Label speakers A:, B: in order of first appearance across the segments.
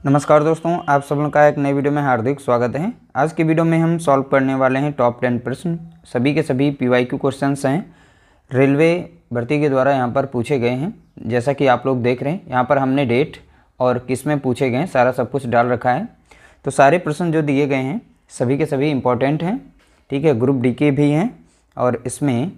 A: नमस्कार दोस्तों, आप सब लोगों का एक नई वीडियो में हार्दिक स्वागत है। आज की वीडियो में हम सॉल्व करने वाले हैं टॉप 10 प्रश्न। सभी के सभी पीवाईक्यू क्वेश्चंस हैं, रेलवे भर्ती के द्वारा यहाँ पर पूछे गए हैं। जैसा कि आप लोग देख रहे हैं, यहाँ पर हमने डेट और किस में पूछे गए हैं सारा सब कुछ डाल रखा है। तो सारे प्रश्न जो दिए गए हैं सभी के सभी इम्पोर्टेंट हैं, ठीक है। ग्रुप डी के भी हैं और इसमें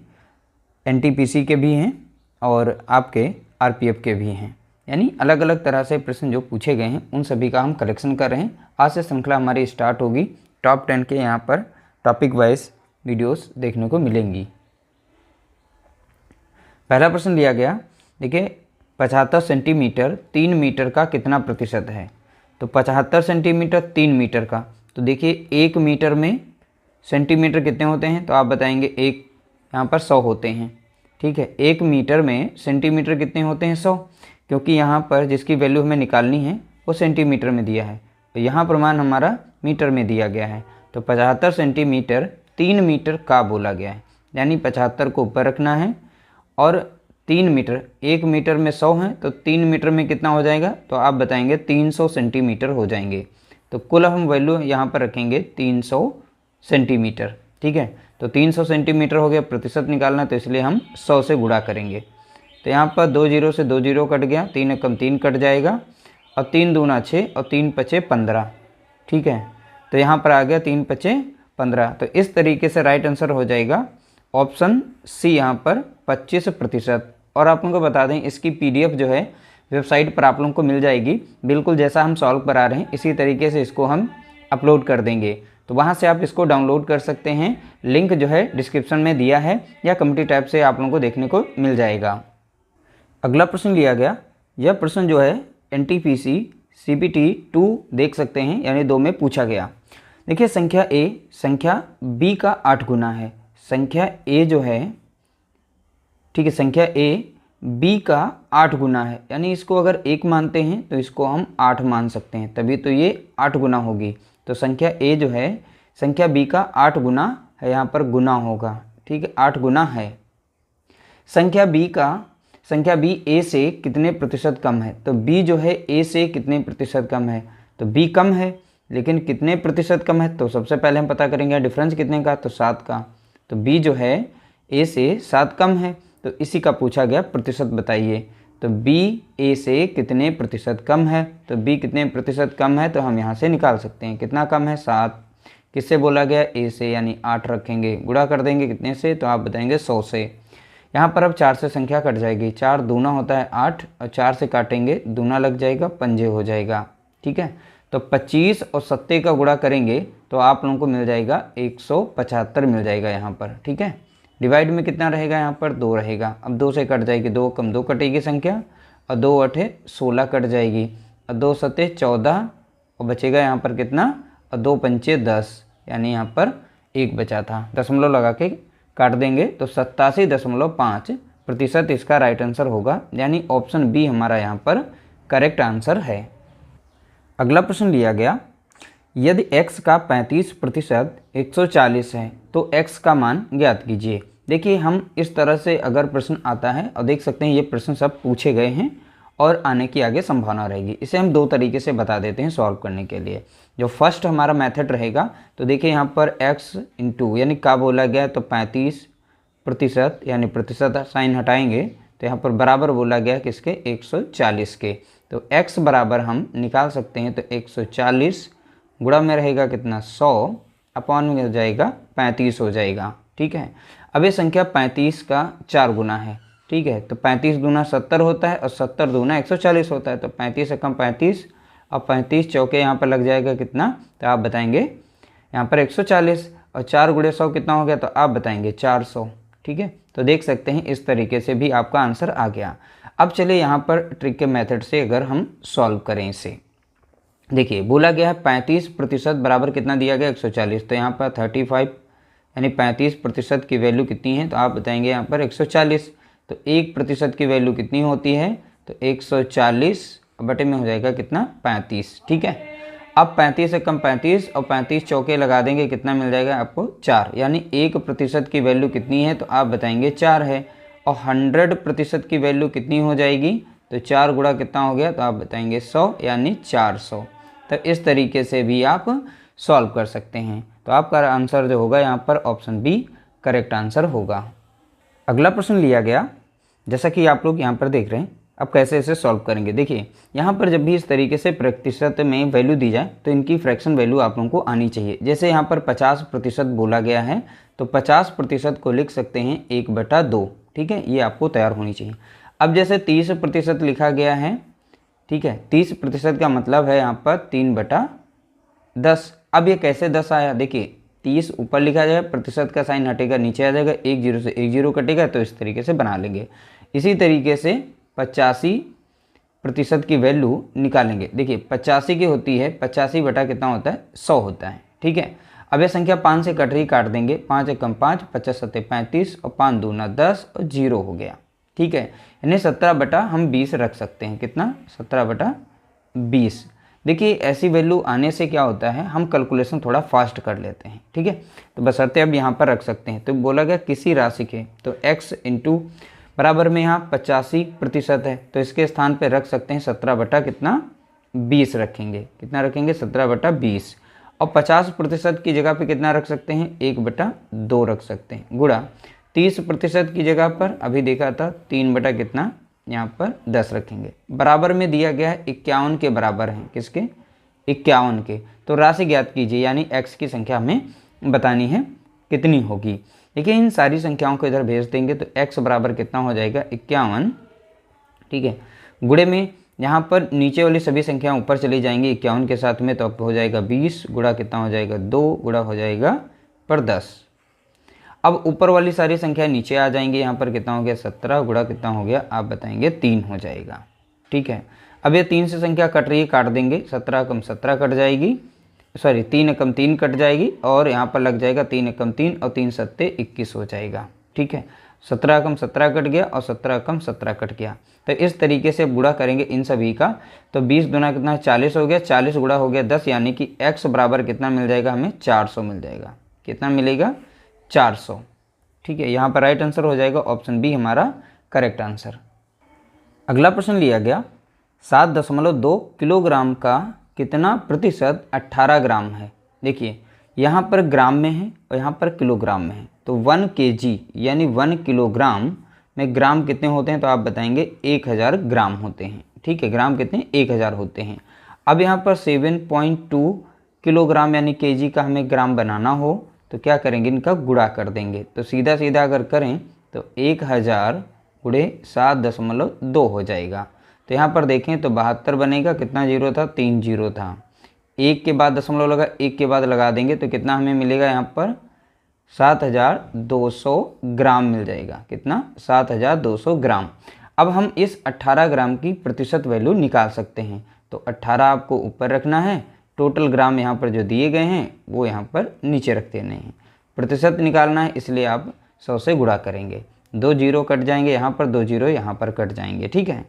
A: NTPC के भी हैं और आपके RPF के भी हैं, यानी अलग अलग तरह से प्रश्न जो पूछे गए हैं उन सभी का हम कलेक्शन कर रहे हैं। आज से श्रृंखला हमारी स्टार्ट होगी। टॉप 10 के यहाँ पर टॉपिक वाइज वीडियोस देखने को मिलेंगी। पहला प्रश्न दिया गया, देखिए 75 सेंटीमीटर 3 मीटर का कितना प्रतिशत है। तो 75 सेंटीमीटर 3 मीटर का, तो देखिए 1 मीटर में सेंटीमीटर कितने होते हैं, तो आप बताएंगे एक, यहाँ पर 100 होते हैं, ठीक है। 1 मीटर में सेंटीमीटर कितने होते हैं, 100, क्योंकि यहाँ पर जिसकी वैल्यू हमें निकालनी है वो सेंटीमीटर में दिया है, तो यहाँ प्रमाण हमारा मीटर में दिया गया है। तो 75 सेंटीमीटर 3 मीटर का बोला गया है, यानी 75 को ऊपर रखना है और 3 मीटर, 1 मीटर में 100 है तो 3 मीटर में कितना हो जाएगा, तो आप बताएंगे 300 सेंटीमीटर हो जाएंगे। तो कुल हम वैल्यू यहाँ पर रखेंगे 300 सेंटीमीटर, ठीक है। तो 300 सेंटीमीटर हो गया, प्रतिशत निकालना तो इसलिए हम 100 से गुणा करेंगे। तो यहाँ पर 2 जीरो से 2 जीरो कट गया, 3 एकम 3 कट जाएगा और 3 दूना 6 और 3 पचे 15, ठीक है। तो यहाँ पर आ गया 3 पचे 15। तो इस तरीके से राइट आंसर हो जाएगा ऑप्शन सी, यहाँ पर 25%। और आप लोगों को बता दें इसकी PDF जो है वेबसाइट पर आप लोगों को मिल जाएगी। बिल्कुल जैसा हम सॉल्व करा रहे हैं इसी तरीके से इसको हम अपलोड कर देंगे, तो वहाँ से आप इसको डाउनलोड कर सकते हैं। लिंक जो है डिस्क्रिप्शन में दिया है या कम्युनिटी टैब से आप लोगों को देखने को मिल जाएगा। अगला प्रश्न लिया गया, यह प्रश्न जो है NTPC CPT 2 देख सकते हैं, यानी 2 में पूछा गया। देखिए संख्या A संख्या B का 8 गुना है। संख्या A जो है, ठीक है, संख्या A B का 8 गुना है, यानी इसको अगर 1 मानते हैं तो इसको हम 8 मान सकते हैं, तभी तो ये 8 गुना होगी। तो संख्या A जो है संख्या B का 8 गुना है, यहाँ पर गुना होगा, ठीक है, 8 गुना है। संख्या B A से कितने प्रतिशत कम है। तो B जो है A से कितने प्रतिशत कम है, तो B कम है, लेकिन कितने प्रतिशत कम है, तो सबसे पहले हम पता करेंगे डिफरेंस कितने का, तो 7 का। तो B जो है A से 7 कम है, तो इसी का पूछा गया प्रतिशत बताइए। तो B A से कितने प्रतिशत कम है, तो B कितने प्रतिशत कम है, तो हम यहाँ से निकाल सकते हैं कितना कम है, 7। किससे बोला गया, A से, यानी 8 रखेंगे, गुणा कर देंगे कितने से, तो आप बताएंगे 100 से। यहाँ पर अब 4 से संख्या कट जाएगी, 4 दूना होता है 8 और 4 से काटेंगे दूना लग जाएगा, पंजे हो जाएगा, ठीक है। तो 25 और 70 का गुणा करेंगे तो आप लोगों को मिल जाएगा 175 मिल जाएगा यहाँ पर, ठीक है। डिवाइड में कितना रहेगा, यहाँ पर 2 रहेगा। अब 2 से कट जाएगी, 2 कम 2 कटेगी संख्या, और 2 अठे 16 कट जाएगी, और 2 सते 14 और बचेगा यहाँ पर कितना, और 2 पंचे 10, यानी यहाँ पर 1 बचा था, दशमलव लगा के काट देंगे तो 87.5% इसका राइट आंसर होगा, यानी ऑप्शन बी हमारा यहाँ पर करेक्ट आंसर है। अगला प्रश्न लिया गया, यदि x का 35% 140 है तो x का मान ज्ञात कीजिए। देखिए हम इस तरह से अगर प्रश्न आता है, और देख सकते हैं ये प्रश्न सब पूछे गए हैं और आने की आगे संभावना रहेगी। इसे हम 2 तरीके से बता देते हैं सॉल्व करने के लिए। जो फर्स्ट हमारा मेथड रहेगा, तो देखिए यहाँ पर x इंटू, यानी का बोला गया तो 35%, यानी प्रतिशत साइन हटाएंगे तो यहाँ पर बराबर बोला गया किसके, 140 के। तो x बराबर हम निकाल सकते हैं, तो 140 गुणा में रहेगा कितना, 100 अपॉन में हो जाएगा 35 हो जाएगा, ठीक है। अब ये संख्या 35 का 4 गुना है, ठीक है। तो 35 दूना 70 होता है और 70 दूना 140 होता है, तो 35 एकम 35 और 35 चौके यहाँ पर लग जाएगा कितना, तो आप बताएंगे यहाँ पर 140, और 4 गुणे 100 कितना हो गया, तो आप बताएंगे 400, ठीक है। तो देख सकते हैं इस तरीके से भी आपका आंसर आ गया। अब चलिए यहाँ पर ट्रिक के मेथड से अगर हम सॉल्व करें इसे, देखिए बोला गया है 35% बराबर कितना दिया गया, 140। तो यहाँ पर 35 यानी 35% की वैल्यू कितनी है, तो आप बताएंगे यहाँ पर 140। तो 1% की वैल्यू कितनी होती है, तो 140 बटे में हो जाएगा कितना, 35, ठीक है। अब 35 से कम 35 और 35 चौके लगा देंगे, कितना मिल जाएगा आपको, 4, यानी 1% की वैल्यू कितनी है, तो आप बताएंगे 4 है। और 100% की वैल्यू कितनी हो जाएगी, तो 4 गुणा कितना हो गया, तो आप बताएंगे 100 यानी 400। तो इस तरीके से भी आप सॉल्व कर सकते हैं। तो आपका आंसर जो होगा यहाँ पर ऑप्शन बी करेक्ट आंसर होगा। अगला प्रश्न लिया गया, जैसा कि आप लोग यहाँ पर देख रहे हैं। अब कैसे इसे सॉल्व करेंगे, देखिए यहाँ पर जब भी इस तरीके से प्रतिशत में वैल्यू दी जाए तो इनकी फ्रैक्शन वैल्यू आप लोगों को आनी चाहिए। जैसे यहाँ पर 50% बोला गया है तो 50% को लिख सकते हैं 1/2, ठीक है, ये आपको तैयार होनी चाहिए। अब जैसे 30% लिखा गया है, ठीक है, 30% का मतलब है यहाँ पर 3/10। अब ये कैसे 10 आया, देखिए 30 ऊपर लिखा जाएगा, प्रतिशत का साइन हटेगा, नीचे आ जाएगा, 1 0 से 1 0 कटेगा, तो इस तरीके से बना लेंगे। इसी तरीके से 85% की वैल्यू निकालेंगे। देखिए 85 की होती है, 85 बटा कितना होता है, 100 होता है, ठीक है। अब ये संख्या 5 से कट रही, काट देंगे, 5 एकम 5, 50 सत्ते 35 और 5 दूना 10 और 0 हो गया, ठीक है। यानी 17 बटा हम 20 रख सकते हैं, कितना, 17 बटा 20। देखिए ऐसी वैल्यू आने से क्या होता है, हम कैलकुलेशन थोड़ा फास्ट कर लेते हैं, ठीक है। तो बशर्ते अब यहाँ पर रख सकते हैं। तो बोला गया किसी राशि के, तो x इंटू बराबर में यहाँ 85% है, तो इसके स्थान पे रख सकते हैं 17 बटा कितना, 20 रखेंगे, कितना रखेंगे, 17 बटा 20। और 50% की जगह पे कितना रख सकते हैं, 1/2 रख सकते हैं, गुणा 30% की जगह पर अभी देखा था 3 बटा कितना, यहाँ पर 10 रखेंगे। बराबर में दिया गया है 51 के बराबर है, किसके, 51 के। तो राशि ज्ञात कीजिए, यानी x की संख्या हमें बतानी है कितनी होगी। देखिए इन सारी संख्याओं को इधर भेज देंगे तो x बराबर कितना हो जाएगा, 51, ठीक है। गुणे में यहाँ पर नीचे वाली सभी संख्याएं ऊपर चली जाएंगी 51 के साथ में, तो अब हो जाएगा 20, गुणा कितना हो जाएगा, 2, गुणा हो जाएगा पर 10। अब ऊपर वाली सारी संख्या नीचे आ जाएंगी, यहाँ पर कितना हो गया, 17, गुणा कितना हो गया, आप बताएंगे 3 हो जाएगा, ठीक है। अब ये 3 से संख्या कट रही है, काट देंगे, 17 एकम 17 कट जाएगी, सॉरी 3 एकम 3 कट जाएगी, और यहाँ पर लग जाएगा 3 एकम 3 और 3 सत्ते 21 हो जाएगा, ठीक है। 17 एकम 17 कट गया और 17 एकम 17 कट गया। तो इस तरीके से गुणा करेंगे इन सभी का, तो 20 दूना कितना, 40 हो गया, 40 गुणा हो गया 10, यानी कि x बराबर कितना मिल जाएगा, हमें 400 मिल जाएगा, कितना मिलेगा, 400, ठीक है। यहाँ पर राइट आंसर हो जाएगा ऑप्शन बी हमारा करेक्ट आंसर। अगला प्रश्न लिया गया, 7.2 किलोग्राम का कितना प्रतिशत 18 ग्राम है। देखिए यहाँ पर ग्राम में है और यहाँ पर किलोग्राम में है, तो 1 kg यानी 1 किलोग्राम में ग्राम कितने होते हैं, तो आप बताएंगे 1000 ग्राम होते हैं, ठीक है। ग्राम कितने, 1000 होते हैं। अब यहाँ पर 7.2 किलोग्राम यानी केजी का हमें ग्राम बनाना हो तो क्या करेंगे, इनका गुणा कर देंगे। तो सीधा सीधा अगर करें तो 1000 गुणे 7.2 हो जाएगा। तो यहाँ पर देखें तो 72 बनेगा, कितना जीरो था, 3 जीरो था, 1 के बाद दशमलव लगा, 1 के बाद लगा देंगे तो कितना हमें मिलेगा, यहाँ पर 7200 ग्राम मिल जाएगा, कितना, 7200 ग्राम। अब हम इस 18 ग्राम की प्रतिशत वैल्यू निकाल सकते हैं। तो 18 आपको ऊपर रखना है, टोटल ग्राम यहाँ पर जो दिए गए हैं वो यहाँ पर नीचे रख देने हैं। प्रतिशत निकालना है इसलिए आप 100 से गुणा करेंगे, 2 जीरो कट जाएंगे, यहाँ पर 2 जीरो यहाँ पर कट जाएंगे, ठीक है।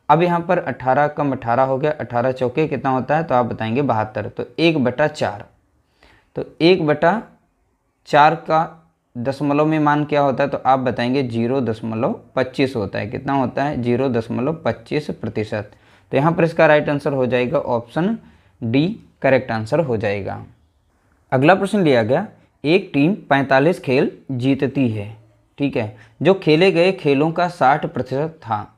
A: अब यहाँ पर 18 कम 18 हो गया, 18 चौके कितना होता है, तो आप बताएंगे 72, तो 1/4। तो 1/4 का दशमलव में मान क्या होता है, तो आप बताएंगे 0.25 होता है, कितना होता है, 0.25%। तो यहाँ पर इसका राइट आंसर हो जाएगा ऑप्शन डी करेक्ट आंसर हो जाएगा। अगला प्रश्न लिया गया, एक टीम 45 खेल जीतती है, ठीक है। जो खेले गए खेलों का 60% था,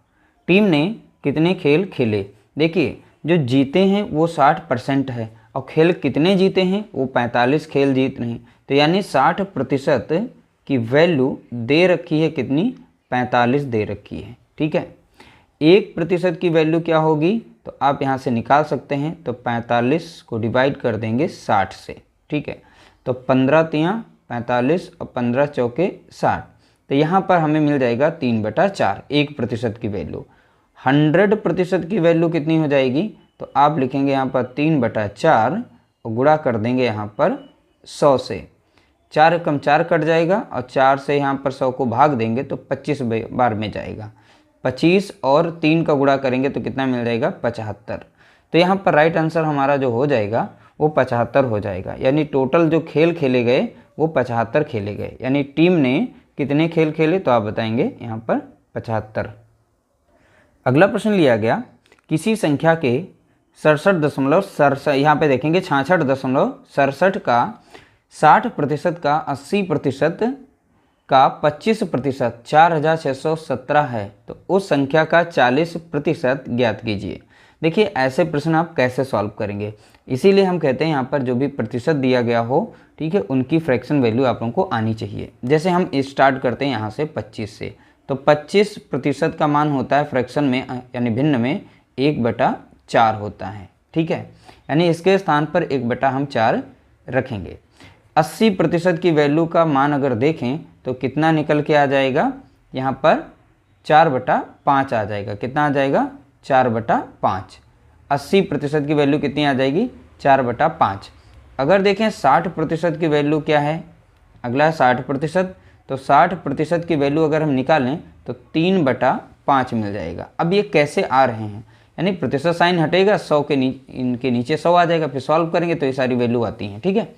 A: टीम ने कितने खेल खेले। देखिए जो जीते हैं वो 60% है और खेल कितने जीते हैं, वो 45 खेल जीत रहे हैं। तो यानी 60% की वैल्यू दे रखी है, कितनी, 45 दे रखी है, ठीक है। 1% की वैल्यू क्या होगी, तो आप यहाँ से निकाल सकते हैं। तो 45 को डिवाइड कर देंगे 60 से, ठीक है। तो 15 तियाँ 45 और 15 चौके 60। तो यहाँ पर हमें मिल जाएगा 3/4, 1% की वैल्यू। 100% की वैल्यू कितनी हो जाएगी, तो आप लिखेंगे यहाँ पर 3/4 और गुणा कर देंगे यहाँ पर 100 से। 4 कम 4 कट जाएगा और 4 से यहाँ पर 100 को भाग देंगे तो 25 बार में जाएगा। 25 और 3 का गुणा करेंगे तो कितना मिल जाएगा, 75। तो यहाँ पर राइट आंसर हमारा जो हो जाएगा वो 75 हो जाएगा। यानी टोटल जो खेल खेले गए वो 75 खेले गए। यानी टीम ने कितने खेल खेले, तो आप बताएंगे यहाँ पर 75। अगला प्रश्न लिया गया, किसी संख्या के 67.67 यहाँ पे देखेंगे 66.67 का 60% का 80% का 25% 4617 है, तो उस संख्या का 40% ज्ञात कीजिए। देखिए ऐसे प्रश्न आप कैसे सॉल्व करेंगे, इसीलिए हम कहते हैं यहाँ पर जो भी प्रतिशत दिया गया हो, ठीक है, उनकी फ्रैक्शन वैल्यू आप लोगों को आनी चाहिए। जैसे हम स्टार्ट करते हैं यहाँ से 25 से, तो 25% का मान होता है फ्रैक्शन में यानी भिन्न में 1/4 होता है, ठीक है, यानी इसके स्थान पर 1/4 रखेंगे। 80% की वैल्यू का मान अगर देखें तो कितना निकल के आ जाएगा, यहाँ पर 4/5 आ जाएगा। कितना आ जाएगा, 4/5। 80% की वैल्यू कितनी आ जाएगी, 4/5। अगर देखें 60% की वैल्यू क्या है, अगला है 60%, तो 60% की वैल्यू अगर हम निकालें तो 3/5 मिल जाएगा। अब ये कैसे आ रहे हैं, यानी प्रतिशत साइन हटेगा, 100 के इनके नीचे 100 आ जाएगा, फिर सॉल्व करेंगे तो ये सारी वैल्यू आती हैं, ठीक है।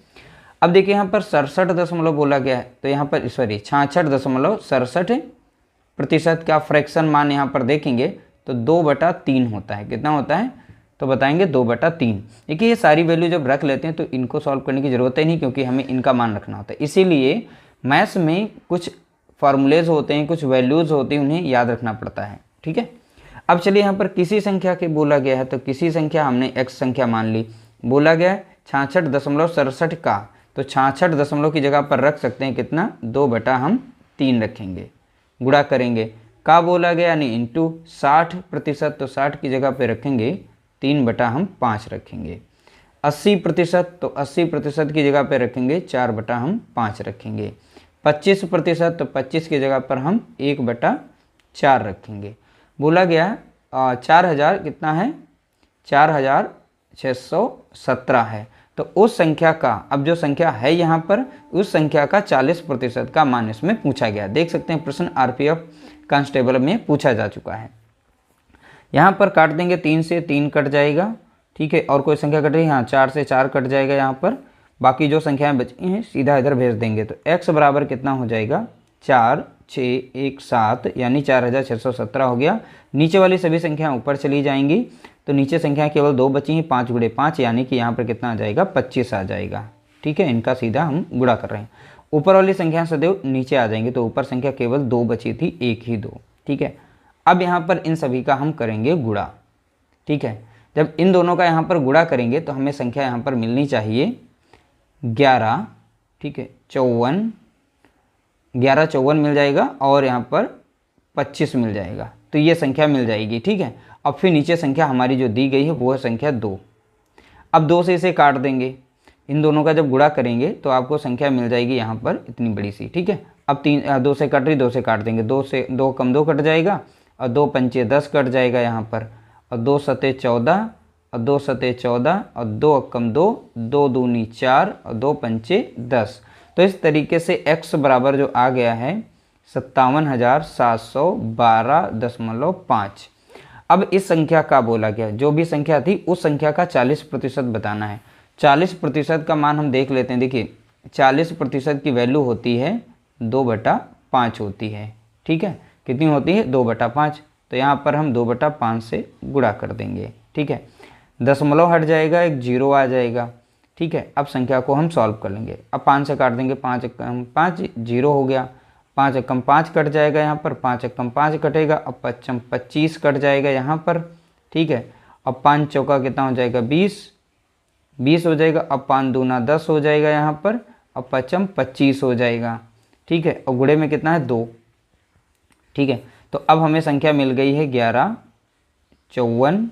A: अब देखिए यहाँ पर 67 बोला गया है, तो यहाँ पर सॉरी 66.67% का फ्रैक्शन मान यहाँ पर देखेंगे तो 2/3 होता है। कितना होता है, तो बताएंगे 2/3। देखिए ये सारी वैल्यू जब रख लेते हैं तो इनको सॉल्व करने की ज़रूरत ही नहीं, क्योंकि हमें इनका मान रखना होता है। इसीलिए मैथ्स में कुछ फार्मूलेज होते हैं, कुछ वैल्यूज़ होती हैं, उन्हें याद रखना पड़ता है, ठीक है। अब चलिए यहाँ पर किसी संख्या के बोला गया है, तो किसी संख्या हमने x संख्या मान ली, बोला गया है 66.67 का, तो 66 की जगह पर रख सकते हैं कितना, 2/3 रखेंगे, गुणा करेंगे, का बोला गया यानी इंटू 60%, तो 60 की जगह पे रखेंगे 3/5 रखेंगे। 80%, तो 80% की जगह पे रखेंगे 4/5 रखेंगे। 25%, तो 25 की जगह पर हम 1/4 रखेंगे। बोला गया 4000 कितना है, 4617 है, तो उस संख्या का, अब जो संख्या है यहाँ पर, उस संख्या का 40% का मान इसमें पूछा गया। देख सकते हैं प्रश्न आरपीएफ कांस्टेबल में पूछा जा चुका है। यहाँ पर काट देंगे, 3 से 3 कट जाएगा, ठीक है, और कोई संख्या कट रही है, हाँ 4 से 4 कट जाएगा यहाँ पर, बाकी जो संख्याएं बची हैं सीधा इधर भेज देंगे। तो x बराबर कितना हो जाएगा, 4 6 1 7 यानी 4617 हो गया। नीचे वाली सभी संख्याएं ऊपर चली जाएंगी, तो नीचे संख्या केवल 2 बची हैं, 5 × 5 यानी कि यहाँ पर कितना आ जाएगा, 25 आ जाएगा, ठीक है। इनका सीधा हम गुणा कर रहे हैं, ऊपर वाली संख्या सदैव नीचे आ जाएंगी, तो ऊपर संख्या केवल 2 बची थी, 1 ही 2, ठीक है। अब यहाँ पर इन सभी का हम करेंगे गुणा, ठीक है। जब इन दोनों का यहाँ पर गुणा करेंगे तो हमें संख्या यहाँ पर मिलनी चाहिए 11, ठीक है, 54, 11 54 मिल जाएगा, और यहाँ पर 25 मिल जाएगा, तो ये संख्या मिल जाएगी, ठीक है। अब फिर नीचे संख्या हमारी जो दी गई है वो है संख्या 2। अब 2 से इसे काट देंगे, इन दोनों का जब गुणा करेंगे तो आपको संख्या मिल जाएगी यहाँ पर इतनी बड़ी सी, ठीक है। अब 2 से कट रही, 2 से काट देंगे, 2 से 2 कम 2 कट जाएगा, और 2 पंचे 10 कट जाएगा यहाँ पर, और 2 सते 14, और 2 सते 14, और 2 कम 2, 2 दूनी 4, और 2 पंचे 10। तो इस तरीके से x बराबर जो आ गया है 57,712.5। अब इस संख्या का बोला गया, जो भी संख्या थी उस संख्या का 40% बताना है। 40% का मान हम देख लेते हैं। देखिए 40% की वैल्यू होती है 2/5 होती है, ठीक है। कितनी होती है, 2/5, तो यहाँ पर हम 2/5 से गुणा कर देंगे, ठीक है। दशमलव हट जाएगा, एक 0 आ जाएगा, ठीक है। अब संख्या को हम सॉल्व कर लेंगे। अब 5 से काट देंगे, 5 एकम 5 0 हो गया, 5 एकम 5 कट जाएगा यहाँ पर, 5 एकम 5 कटेगा, अब 5 25 कट जाएगा यहाँ पर, ठीक है। अब 5 चौका कितना हो जाएगा, 20 हो जाएगा। अब 5 दूना 10 हो जाएगा यहाँ पर, अब 5 25 हो जाएगा, ठीक है। और गुणे में कितना है, 2, ठीक है। तो अब हमें संख्या मिल गई है 11 54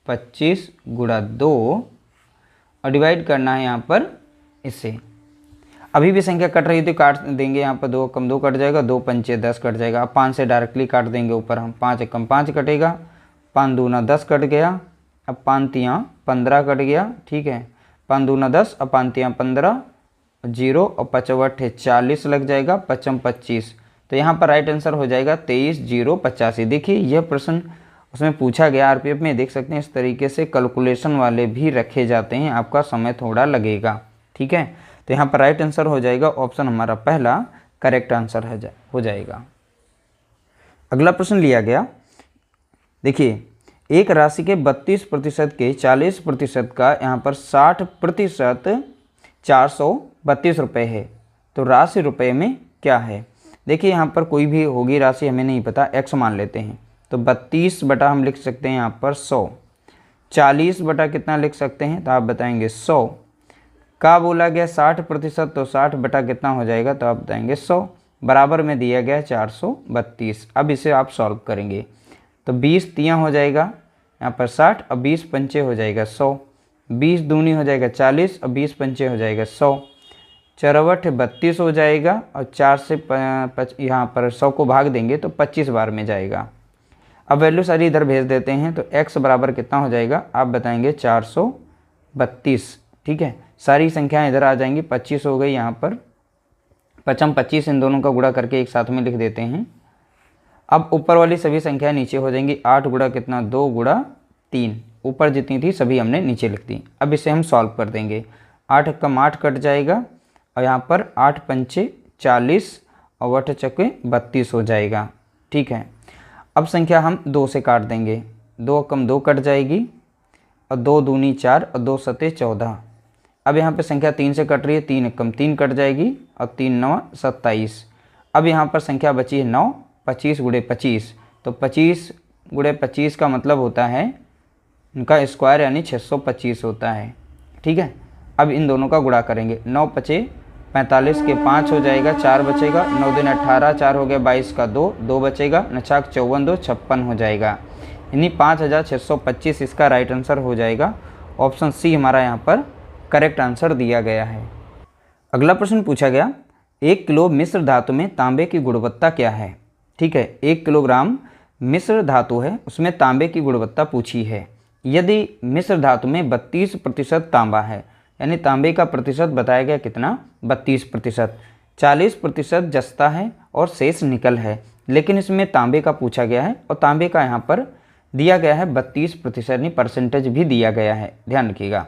A: 25 गुणा 2, और डिवाइड करना है यहाँ पर इससे। अभी भी संख्या कट रही थी, काट देंगे यहाँ पर, 2 कम 2 कट जाएगा, 2 पंचे 10 कट जाएगा। अब 5 से डायरेक्टली काट देंगे ऊपर हम, 5 एकम 5 कटेगा, 5 दूना 10 कट गया, अब 5 तियाँ 15 कट गया, ठीक है। 5 दूना 10, अब 5 तियाँ 15, 0, और 5 8 40 लग जाएगा, 5 25। तो यहाँ पर राइट आंसर हो जाएगा 23,085। देखिए यह प्रश्न उसमें पूछा गया आरपीएफ में, देख सकते हैं इस तरीके से कैलकुलेशन वाले भी रखे जाते हैं, आपका समय थोड़ा लगेगा, ठीक है। तो यहाँ पर राइट आंसर हो जाएगा ऑप्शन हमारा पहला करेक्ट आंसर हो जाएगा। अगला प्रश्न लिया गया, देखिए एक राशि के 32% के 40% का यहाँ पर 60% 432 रुपये है। तो राशि रुपये में क्या है? देखिए यहाँ पर कोई भी होगी राशि, हमें नहीं पता, x मान लेते हैं। तो 32 बटा हम लिख सकते हैं यहाँ पर 100। 40 बटा कितना लिख सकते हैं? तो आप बताएंगे 100। का बोला गया 60%, तो 60 बटा कितना हो जाएगा? तो आप बताएंगे 100। बराबर में दिया गया 432। अब इसे आप सॉल्व करेंगे तो 20 तियाँ हो जाएगा यहाँ पर 60, और 20 पंचे हो जाएगा 100। 20 दूनी हो जाएगा 40, और 20 पंचे हो जाएगा 100। चरवट 32 हो जाएगा, और 4 से यहाँ पर 100 को भाग देंगे तो 25 बार में जाएगा। अब वैल्यू सारी इधर भेज देते हैं तो x बराबर कितना हो जाएगा? आप बताएंगे 432। ठीक है, सारी संख्याएं इधर आ जाएंगी। 25 हो गई यहाँ पर, 25 इन दोनों का गुणा करके एक साथ में लिख देते हैं। अब ऊपर वाली सभी संख्याएं नीचे हो जाएंगी। 8 गुणा कितना? 2 गुणा 3। ऊपर जितनी थी सभी हमने नीचे लिख दी। अब इसे हम सॉल्व कर देंगे। 8 कम 8 कट जाएगा, और यहाँ पर 8 पंचे 40, और 8 चौके 32 हो जाएगा। ठीक है, अब संख्या हम 2 से काट देंगे। 2 कम 2 कट जाएगी, और 2 दूनी 4, और 2 सते 14। अब यहाँ पे संख्या 3 से कट रही है। 3 कम 3 कट जाएगी, और 3 9 27। अब यहाँ पर संख्या बची है 9। 25 गुणे 25, तो 25 गुणे 25 का मतलब होता है इनका स्क्वायर, यानी 625 होता है। ठीक है, अब इन दोनों का गुणा करेंगे। 9 पचे 45 के 5 हो जाएगा, 4 बचेगा। 9 दिन 18, 4 हो गया 22 का 2, 2 बचेगा। 9 छाक 54, 2 56 हो जाएगा। यानी 5625 इसका राइट आंसर हो जाएगा। ऑप्शन सी हमारा यहाँ पर करेक्ट आंसर दिया गया है। अगला प्रश्न पूछा गया, 1 किलो मिश्र धातु में तांबे की गुणवत्ता क्या है? ठीक है, 1 किलोग्राम मिश्र धातु है, उसमें तांबे की गुणवत्ता पूछी है। यदि मिश्र धातु में 32% तांबा है, यानी तांबे का प्रतिशत बताया गया कितना? 32%। 40% जस्ता है और शेष निकल है, लेकिन इसमें तांबे का पूछा गया है, और तांबे का यहाँ पर दिया गया है 32%, यानी परसेंटेज भी दिया गया है, ध्यान रखिएगा।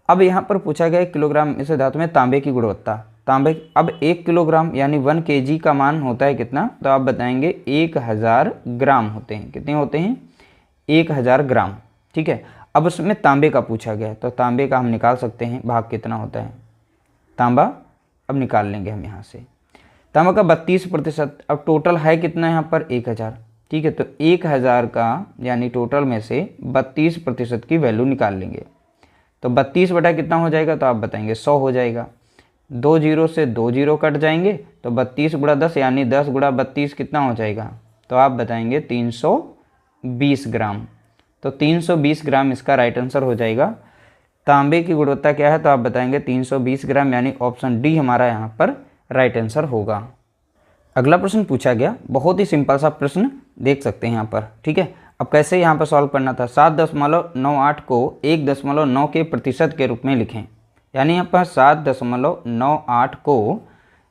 A: अब यहाँ पर पूछा गया 1 किलोग्राम मिश्र धातु में तांबे की गुणवत्ता। तांबे, अब 1 किलोग्राम यानी 1 kg का मान होता है कितना? तो आप बताएंगे 1000 ग्राम होते हैं। कितने होते हैं? 1000 ग्राम। ठीक है, अब उसमें तांबे का पूछा गया है, तो तांबे का हम निकाल सकते हैं भाग कितना होता है। तांबा अब निकाल लेंगे हम यहाँ से। तांबा का 32%। अब टोटल है कितना यहाँ पर? 1000। ठीक है, तो 1000 का यानी टोटल में से 32% की वैल्यू निकाल लेंगे। तो 32 बटा कितना हो जाएगा? तो आप बताएंगे 100 हो जाएगा। 2 जीरो से 2 जीरो कट जाएंगे, तो 32 गुणा 10 यानी 10 गुणा 32 कितना हो जाएगा? तो आप बताएंगे 320 ग्राम। तो 320 ग्राम इसका राइट आंसर हो जाएगा। तांबे की गुणवत्ता क्या है? तो आप बताएंगे 320 ग्राम, यानी ऑप्शन डी हमारा यहाँ पर राइट आंसर होगा। अगला प्रश्न पूछा गया, बहुत ही सिंपल सा प्रश्न देख सकते हैं यहाँ पर। ठीक है, अब कैसे यहाँ पर सॉल्व करना था? 7.98 को 1.9 के प्रतिशत के रूप में लिखें। यानी यहाँ पर 7.98 को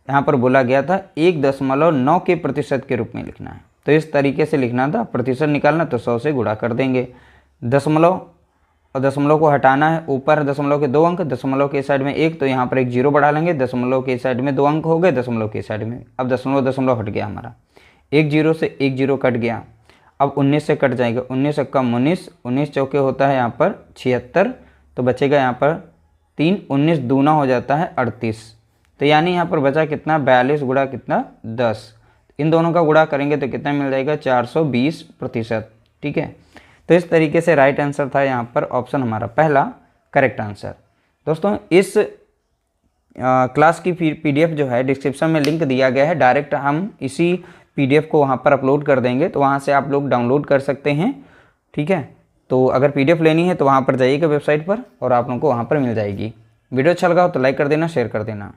A: यहाँ पर बोला गया था 1.9 के प्रतिशत के रूप में लिखना है। तो इस तरीके से लिखना था। प्रतिशत निकालना तो 100 से गुणा कर देंगे। दशमलव और दशमलव को हटाना है। ऊपर दशमलव के 2 अंक, दशमलव के साइड में 1, तो यहाँ पर एक 0 बढ़ा लेंगे। दशमलव के साइड में 2 अंक हो गए, दशमलव के साइड में। अब दशमलव दशमलव हट गया हमारा। 1 0 से 1 0 कट गया। अब 19 से कट जाएगा। 19 कम 19, 19 चौके होता है यहाँ पर 76, तो बचेगा यहाँ पर 3। 19 दूना हो जाता है 38। तो यानी यहाँ पर बचा कितना? 42 गुणा कितना? 10। इन दोनों का गुणा करेंगे तो कितना मिल जाएगा? 420%। ठीक है, तो इस तरीके से राइट आंसर था यहाँ पर ऑप्शन हमारा पहला करेक्ट आंसर। दोस्तों इस क्लास की PDF जो है डिस्क्रिप्शन में लिंक दिया गया है। डायरेक्ट हम इसी PDF को वहाँ पर अपलोड कर देंगे, तो वहाँ से आप लोग डाउनलोड कर सकते हैं। ठीक है, तो अगर PDF लेनी है तो वहाँ पर जाइएगा वेबसाइट पर, और आप लोगों को वहाँ पर मिल जाएगी। वीडियो अच्छा लगा हो तो लाइक कर देना, शेयर कर देना।